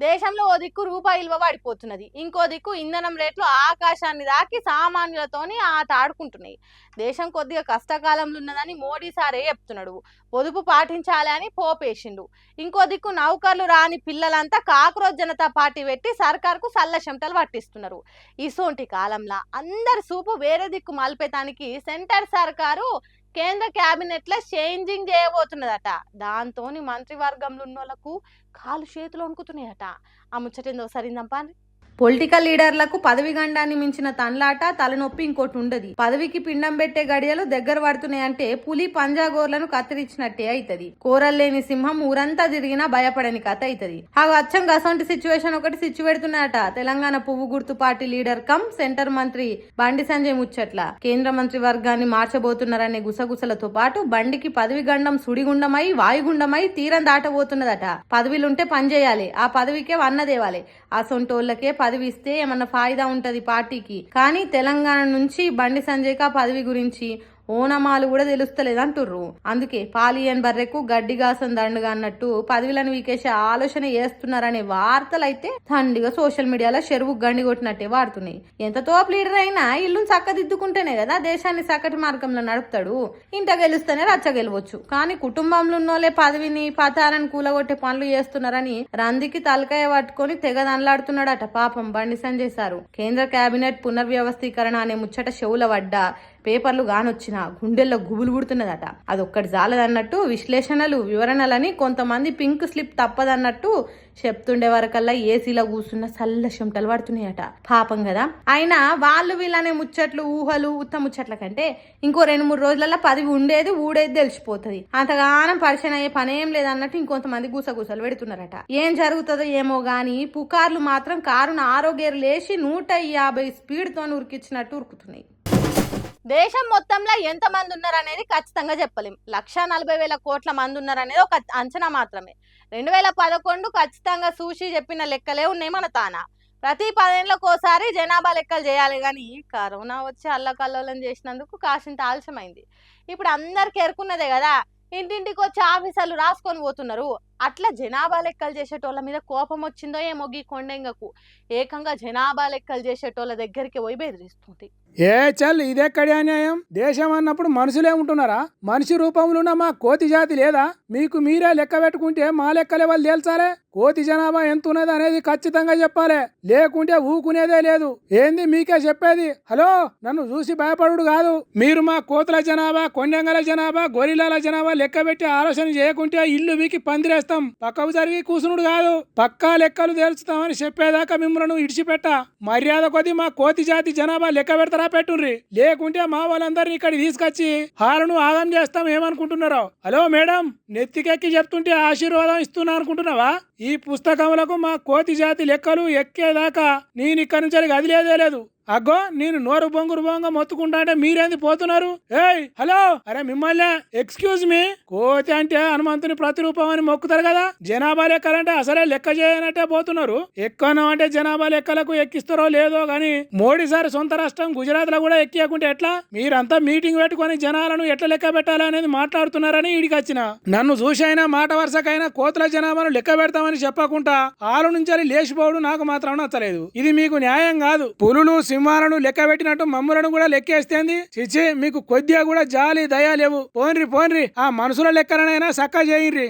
దేశంలో ఓ దిక్కు రూపాయి విలువ పడిపోతున్నది, ఇంకో దిక్కు ఇంధనం రేట్లు ఆకాశాన్ని దాకి సామాన్యులతోని ఆట ఆడుకుంటున్నాయి. దేశం కొద్దిగా కష్టకాలంలో ఉన్నదని మోడీ సారే చెప్తున్నాడు. పొదుపు పాటించాలి అని పోపేసిండు. ఇంకో దిక్కు నౌకర్లు రాని పిల్లలంతా కాక్రోచ్ జనతా పార్టీ పెట్టి సర్కార్కు సల్ల చెమటలు పట్టిస్తున్నారు. ఇసోంటి కాలంలో అందరి సూపు వేరే దిక్కు మలిపేతానికి సెంటర్ సర్కారు కేంద్ర క్యాబినెట్ లో చేంజింగ్ చేయబోతున్నదట. దాంతో మంత్రివర్గంలో ఉన్నోళ్లకు కాలు చేతులు వణుకుతున్నాయట. ఆ ముచ్చటేందో సరిందంపా. పొలిటికల్ లీడర్లకు పదవి గండాన్ని మించిన తన్లాట తలనొప్పి ఇంకోటి ఉండదు. పదవికి పిండం పెట్టే గడియలు దగ్గర పడుతున్నాయంటే పులి పంజాగోర్లను కత్తిరించినట్టే అవుతుంది. కూరల్లేని సింహం ఊరంతా తిరిగినా భయపడని కథ అవుతుంది. ఆ అచ్చం అసొంటి సిచ్యువేషన్ ఒకటి సిచ్చు పెడుతున్నాయట తెలంగాణ పువ్వు గుర్తు పార్టీ లీడర్ కమ్ సెంటర్ మంత్రి బండి సంజయ్ ముచ్చట్ల. కేంద్ర మంత్రి వర్గాన్ని మార్చబోతున్నారనే గుసగుసలతో పాటు బండికి పదవి గండం సుడిగుండమై వాయుగుండమై తీరం దాటబోతున్నదట. పదవిలుంటే పనిచేయాలి, ఆ పదవికే వన్నదేవాలి. అసొంటోళ్ళకే పదవి ఇస్తే ఏమన్నా ఫాయిదా ఉంటది పార్టీకి. కానీ తెలంగాణ నుంచి బండి సంజయ్కి ఆ పదవి గురించి ఓనమాలు కూడా తెలుస్తలేదు అంటుర్రు. అందుకే పాలియన్ బర్రెకు గడ్డిగాసం దండుగా అన్నట్టు పదవులను వీకేసే ఆలోచన చేస్తున్నారనే వార్తలు అయితే తండిగా సోషల్ మీడియాలో చెరువు గండి కొట్టినట్టే వాడుతున్నాయి. ఎంత తోపు లీడర్ అయినా ఇల్లును చక్కదిద్దుకుంటేనే కదా దేశాన్ని చక్కటి మార్గంలో నడుపుతాడు. ఇంట గెలుస్తేనే రచ్చ గెలవచ్చు. కానీ కుటుంబంలో ఉన్నోళ్ళే పదవిని పతాలను కూలగొట్టే పనులు చేస్తున్నారని రందికి తలకాయ పట్టుకొని తెగ దనలాడుతున్నాడట పాపం బండి సంజయ్ సారు. కేంద్ర కేబినెట్ పునర్వ్యవస్థీకరణ అనే ముచ్చట చెవుల పడ్డా పేపర్లు గానొచ్చిన గుండెల్లో గుబులు పుడుతున్నదట. అదొక్కటి జాలదన్నట్టు విశ్లేషణలు వివరణలని కొంతమంది పింక్ స్లిప్ తప్పదన్నట్టు చెప్తుండే వరకల్లా ఏసీలో కూర్చున్న చల్ల చెమటలు పడుతున్నాయట పాపం కదా. అయినా వాళ్ళు వీళ్ళనే ముచ్చట్లు ఊహలు ఉత్త ముచ్చట్ల కంటే ఇంకో 2-3 రోజులలో పదవి ఉండేది ఊడేది తెలిసిపోతుంది. అంతగానం పరిచయం అయ్యే పనేం లేదన్నట్టు ఇంకొంతమంది గుసగుసలు పెడుతున్నారట. ఏం జరుగుతుందో ఏమో గాని పుకార్లు మాత్రం కారును ఆరోగ్యం లేచి 150 స్పీడ్తో ఉరికిచ్చినట్టు ఉరుకుతున్నాయి. దేశం మొత్తంలో ఎంత మంది ఉన్నారనేది ఖచ్చితంగా చెప్పలేం. 140,000 కోట్ల మంది ఉన్నారనేది ఒక అంచనా మాత్రమే. 2011 ఖచ్చితంగా చూసి చెప్పిన లెక్కలే ఉన్నాయి మన తాన. ప్రతి 10 ఏళ్లకోసారి జనాభా లెక్కలు చేయాలి కానీ కరోనా వచ్చి అల్లకల్లోలం చేసినందుకు కాసింత ఆలస్యమైంది. ఇప్పుడు అందరికి ఎరుకున్నదే కదా, ఇంటింటికి వచ్చి ఆఫీసర్లు రాసుకొని పోతున్నారు. అట్లా జనాభా లెక్కలు చేసేటోళ్ళ మీద కోపం వచ్చిందో ఏమో గీ కొండెంగకు. ఏకంగా జనాభా లెక్కలు చేసేటోళ్ళ దగ్గరికి పోయి బెదిరిస్తుంది. ఏ చల్ ఇదెక్కడి అన్యాయం? దేశం అన్నప్పుడు మనుషులే ఉంటున్నారా? మనిషి రూపంలో ఉన్న మా కోతి జాతి లేదా? మీకు మీరే లెక్క పెట్టుకుంటే మా లెక్కలే వాళ్ళు తేల్చాలే. కోతి జనాభా ఎంత ఉన్నది అనేది ఖచ్చితంగా చెప్పాలి, లేకుంటే ఊకునేదే లేదు. ఏంది మీకే చెప్పేది? హలో, నన్ను చూసి భయపడు కాదు. మీరు మా కోతుల జనాభా, కొండెంగల జనాభా, గొరిలాల జనాభా లెక్క పెట్టి ఆలోచన చేయకుంటే ఇల్లు వీకి పందిరేస్తాం. పక్కకు జరిగి కూసునుడు కాదు, పక్కా లెక్కలు తేల్చుతామని చెప్పేదాకా మిమ్మల్ని ఇడిచిపెట్ట. మర్యాద కొద్ది మా కోతి జాతి జనాభా లెక్క పెడతారా పెట్టుండ్రి, లేకుంటే మా వాళ్ళందరినీ ఇక్కడ తీసుకొచ్చి హాలను ఆగం చేస్తాం. ఏమనుకుంటున్నారో? హలో మేడం, నెత్తికెక్కి చెప్తుంటే ఆశీర్వాదం ఇస్తున్నా అనుకుంటున్నావా? ఈ పుస్తకములకు మా కోతి జాతి లెక్కలు ఎక్కేదాకా నేను ఇక్కడి నుంచి కదిలేదే లేదు. అగ్గో నేను నోరు బొంగురు బొంగ మొత్తుకుంటా అంటే మీరేంది పోతున్నారు? ఏయ్ హలో, అరే మిమ్మల్ని ఎక్స్క్యూజ్ మీ. కోతి అంటే హనుమంతుని ప్రతిరూపం అని మొక్కుతారు కదా, జనాభా లెక్కలంటే అసలే లెక్క చేయనట్టే పోతున్నారు. ఎక్కనో అంటే జనాభా లెక్కలకు ఎక్కిస్తారో లేదో గాని మోడీ సార్ సొంత రాష్ట్రం గుజరాత్ లో కూడా ఎక్కియకుంటే ఎట్లా? మీరంతా మీటింగ్ పెట్టుకుని జనాలను ఎట్లా లెక్క పెట్టాలి అనేది మాట్లాడుతున్నారని ఈడికి వచ్చిన. నన్ను చూసైనా మాట వరుసకైనా కోతుల జనాభాను లెక్క పెడతామని చెప్పకుండా ఆలు నుంచి లేచిపోవడం నాకు మాత్రం నచ్చలేదు. ఇది మీకు న్యాయం కాదు. పులులు సింహాలను లెక్క పెట్టినట్టు మమ్ములను కూడా లెక్కేస్తేంది? చిచ్చి, మీకు కొద్దిగా కూడా జాలి దయా లేవు. పోన్రి ఆ మనుషుల లెక్కలనైనా సక్క చేయండి.